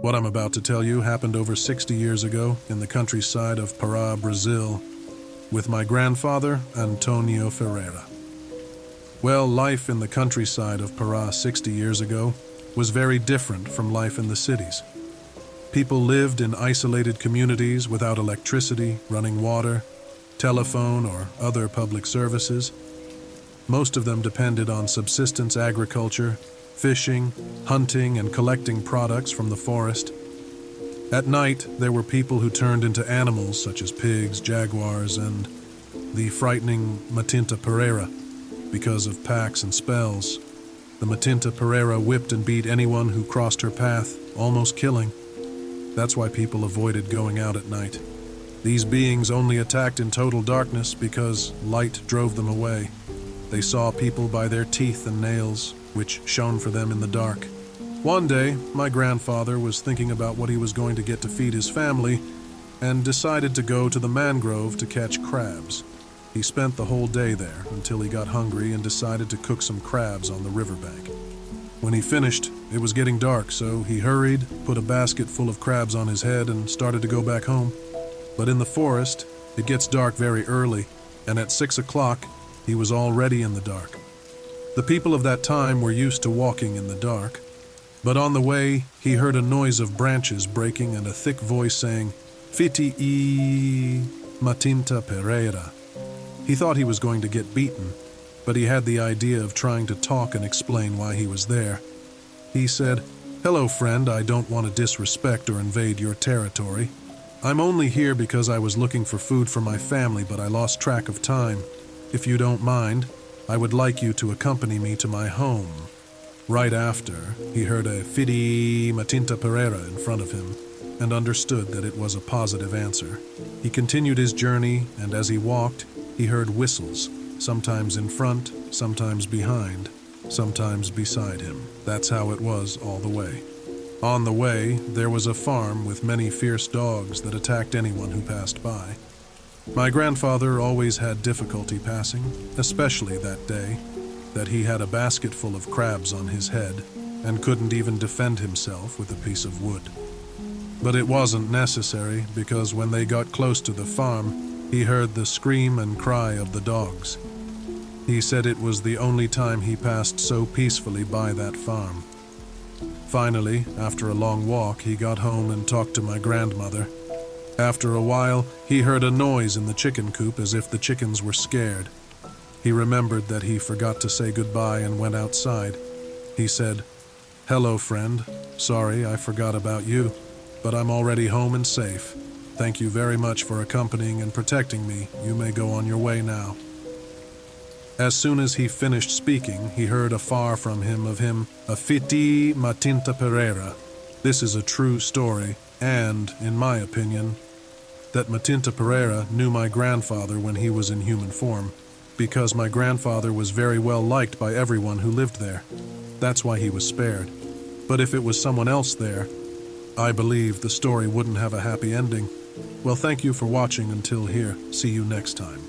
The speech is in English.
What I'm about to tell you happened over 60 years ago in the countryside of Pará, Brazil, with my grandfather, Antonio Ferreira. Well, life in the countryside of Pará 60 years ago was very different from life in the cities. People lived in isolated communities without electricity, running water, telephone, or other public services. Most of them depended on subsistence agriculture, fishing, hunting, and collecting products from the forest. At night, there were people who turned into animals such as pigs, jaguars, and the frightening Matinta Pereira. Because of pacts and spells, the Matinta Pereira whipped and beat anyone who crossed her path, almost killing. That's why people avoided going out at night. These beings only attacked in total darkness because light drove them away. They saw people by their teeth and nails, which shone for them in the dark. One day, my grandfather was thinking about what he was going to get to feed his family and decided to go to the mangrove to catch crabs. He spent the whole day there until he got hungry and decided to cook some crabs on the riverbank. When he finished, it was getting dark, so he hurried, put a basket full of crabs on his head, and started to go back home. But in the forest, it gets dark very early, and at 6 o'clock, he was already in the dark. The people of that time were used to walking in the dark, but on the way, he heard a noise of branches breaking and a thick voice saying, "Fiti e Matinta Pereira." He thought he was going to get beaten, but he had the idea of trying to talk and explain why he was there. He said, "Hello, friend, I don't want to disrespect or invade your territory. I'm only here because I was looking for food for my family, but I lost track of time. If you don't mind, I would like you to accompany me to my home." Right after, he heard a "Fidi Matinta Pereira" in front of him and understood that it was a positive answer. He continued his journey, and as he walked, he heard whistles, sometimes in front, sometimes behind, sometimes beside him. That's how it was all the way. On the way, there was a farm with many fierce dogs that attacked anyone who passed by. My grandfather always had difficulty passing, especially that day, that he had a basket full of crabs on his head and couldn't even defend himself with a piece of wood. But it wasn't necessary, because when they got close to the farm, he heard the scream and cry of the dogs. He said it was the only time he passed so peacefully by that farm. Finally, after a long walk, he got home and talked to my grandmother. After a while, he heard a noise in the chicken coop as if the chickens were scared. He remembered that he forgot to say goodbye and went outside. He said, "Hello, friend. Sorry, I forgot about you, but I'm already home and safe. Thank you very much for accompanying and protecting me. You may go on your way now." As soon as he finished speaking, he heard afar from him a "Fiti Matinta Pereira." This is a true story, and, in my opinion, that Matinta Pereira knew my grandfather when he was in human form, because my grandfather was very well liked by everyone who lived there. That's why he was spared. But if it was someone else there, I believe the story wouldn't have a happy ending. Well, thank you for watching until here. See you next time.